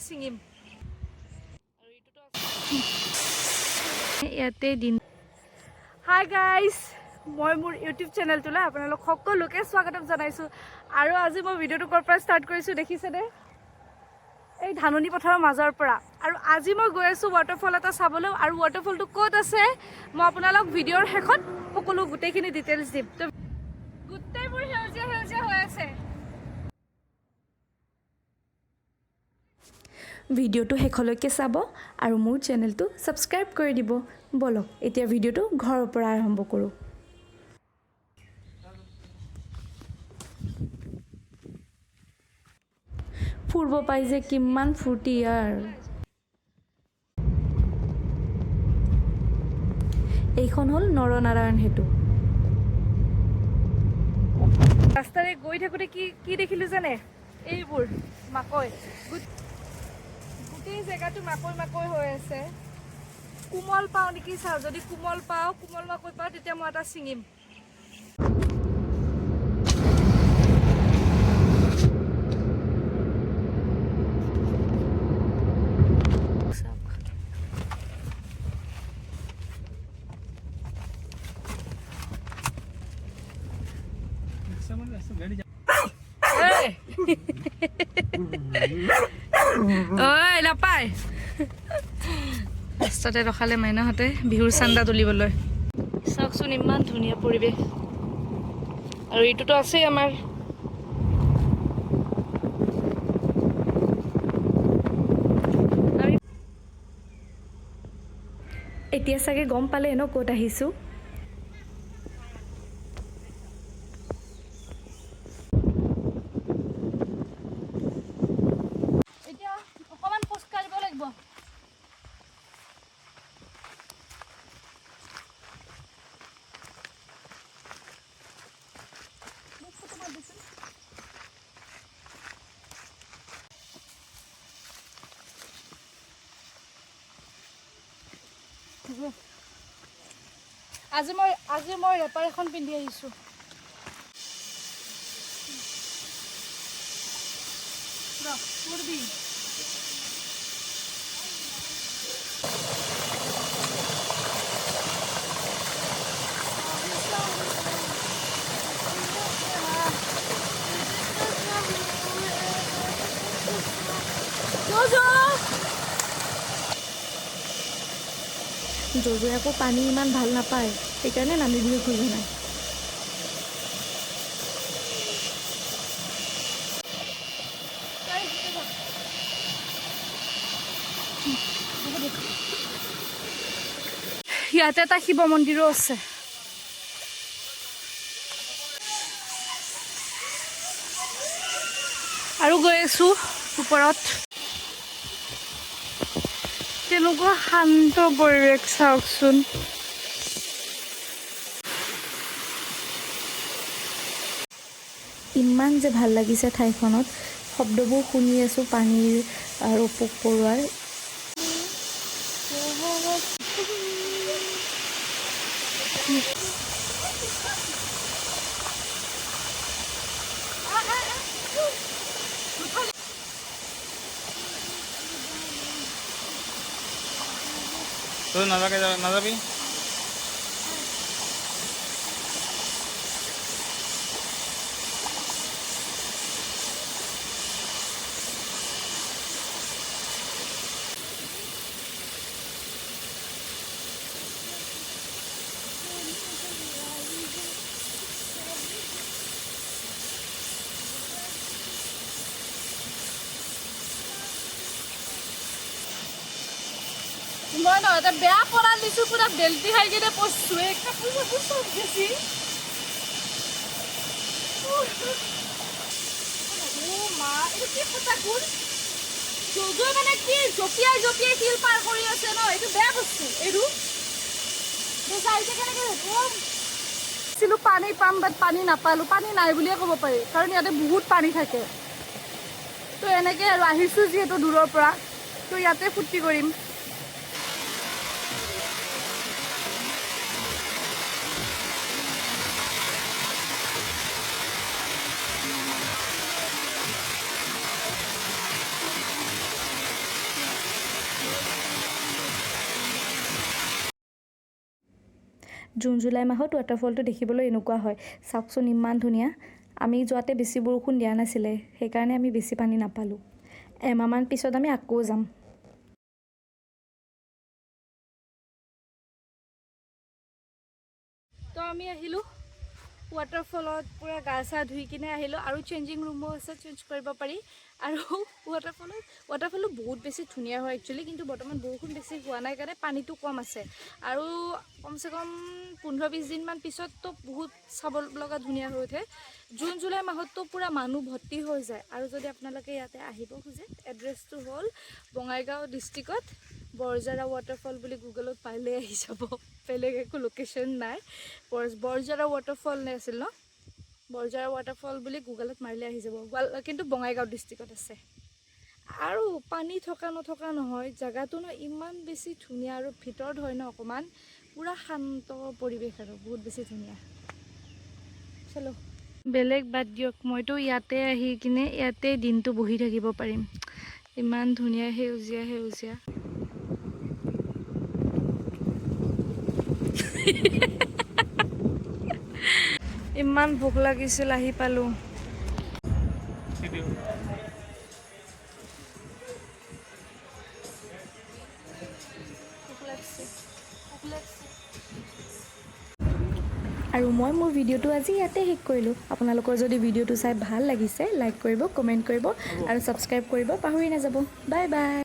ছিঙিম ইয়াতে দিন hi guys মই মোৰ ইউটিউব চেনেলটোলৈ আপোনালোক সকলোকে স্বাগতম জনাইছোঁ আৰু আজি মই ভিডিঅ'টো ক'ৰ পৰা ষ্টাৰ্ট কৰিছোঁ দেখিছেনে এই ধাননি পথাৰৰ মাজৰ পৰা আৰু আজি মই গৈ আছোঁ ৱাটাৰফল এটা চাবলৈ আৰু ৱাটাৰফলটো ক'ত আছে মই আপোনালোক ভিডিঅ'ৰ শেষত সকলো গোটেইখিনি ডিটেইলছ দিম তো গোটেইবোৰ সেউজীয়া সেউজীয়া হৈ আছে ভিডিঅ'টো শেষলৈকে চাব আৰু মোৰ চেনেলটো ছাবস্ক্ৰাইব কৰি দিব বলক এতিয়া ভিডিঅ'টো ঘৰৰ পৰা আৰম্ভ কৰোঁ ফুৰিব পাই যে কিমান ফূৰ্তি ইয়াৰ এইখন হ'ল নৰনাৰায়ণ সেতু ৰাস্তাৰে গৈ থাকোঁতে কি দেখিলোঁ জানে এইবোৰ মাকৈ গোটেই জেগাটো মাকৈ মাকৈ হৈ আছে কোমল পাওঁ নেকি চাওঁ যদি কোমল মাকৈ পাওঁ তেতিয়া মই এটা ছিঙিম ঐ নাপায় ৰাস্তাতে ৰখালে মাইনাহঁতে বিহুৰ চান্দা তুলিবলৈ চাওকচোন ইমান ধুনীয়া পৰিৱেশ আৰু এইটোতো আছেই আমাৰ এতিয়া চাগে গম পালে ন ক'ত আহিছোঁ এতিয়া অকণমান খোজ কাঢ়িব লাগিব আজি মই ৰেপাৰ এখন পিন্ধি আহিছোঁ জজুৱে আকৌ পানী ইমান ভাল নাপায় সেইকাৰণে নামিবলৈ খোজা নাই ইয়াতে এটা শিৱ মন্দিৰো আছে আৰু গৈ আছোঁ ওপৰত কেনেকুৱা শান্ত পৰিৱেশ চাওকচোন ইমান যে ভাল লাগিছে ঠাইখনত শব্দবোৰ শুনি আছোঁ পানীৰ আৰু পোক পৰুৱাৰ তো নাযাবি মই নহয় এটা বেয়া পৰা দিছোঁ পুৰা বেল্টি খাই কিনে পচছোঁ কাপোৰ চাপোৰ চব গেছি মা এইটো কি কথা কোন জজুৱে মানে কি জঁপিয়াই শিল পাৰ কৰি আছে ন এইটো বেয়া বস্তু এইটো চাইছে কেনেকৈ ছিলো পানী পাম বাট পানী নাপালোঁ পানী নাই বুলিয়ে ক'ব পাৰি কাৰণ ইয়াতে বহুত পানী থাকে তো এনেকৈ আৰু আহিছোঁ যিহেতু দূৰৰ পৰা তো ইয়াতে ফূৰ্তি কৰিম জুন জুলাই মাহত ৱাটাৰফলটো দেখিবলৈ এনেকুৱা হয় চাওকচোন ইমান ধুনীয়া আমি যোৱাতে বেছি বৰষুণ দিয়া নাছিলে সেইকাৰণে আমি বেছি পানী নাপালোঁ এমাহমান পিছত আমি আকৌ যাম তো আমি আহিলোঁ ৱাটাৰফলত পুৰা গা চা ধুই কিনে আহিলোঁ আৰু চেঞ্জিং ৰুমো আছে চেঞ্জ কৰিব পাৰি আৰু ৱাটাৰফলো বহুত বেছি ধুনীয়া হয় একচুৱেলি কিন্তু বৰ্তমান বৰষুণ বেছি হোৱা নাই কাৰণে পানীটো কম আছে আৰু কমচে কম 15-20 দিনমান পিছততো বহুত চাব লগা ধুনীয়া হৈ উঠে জুন জুলাই মাহততো পুৰা মানুহ ভৰ্তি হৈ যায় আৰু যদি আপোনালোকে ইয়াতে আহিব খোজে এড্ৰেছটো হ'ল বঙাইগাঁও ডিষ্ট্ৰিক্টত বৰঝাৰা ৱাটাৰফল বুলি গুগলত পাইলে আহি যাব বেলেগ একো লোকেশ্যন নাই বৰঝাৰা ৱাটাৰফল নে আছিল ন বৰঝাৰা ৱাটাৰফল বুলি গুগলত মাৰিলে আহি যাব কিন্তু বঙাইগাঁও ডিষ্ট্ৰিক্টত আছে আৰু পানী থকা নথকা নহয় জেগাটো ন ইমান বেছি ধুনীয়া আৰু ভিতৰত হয় ন অকণমান পুৰা শান্ত পৰিৱেশ আৰু বহুত বেছি ধুনীয়া চলো বেলেগ বাদ দিয়ক মইতো ইয়াতে আহি কিনে ইয়াতে দিনটো বহি থাকিব পাৰিম ইমান ধুনীয়া সেউজীয়া সেউজীয়া ইমান ভোক লাগিছিল আহি পালোঁ আৰু মই মোৰ ভিডিঅ'টো আজি ইয়াতে শেষ কৰিলোঁ আপোনালোকৰ যদি ভিডিঅ'টো চাই ভাল লাগিছে লাইক কৰিব কমেণ্ট কৰিব আৰু ছাবস্ক্ৰাইব কৰিব পাহৰি নাযাব বাই বাই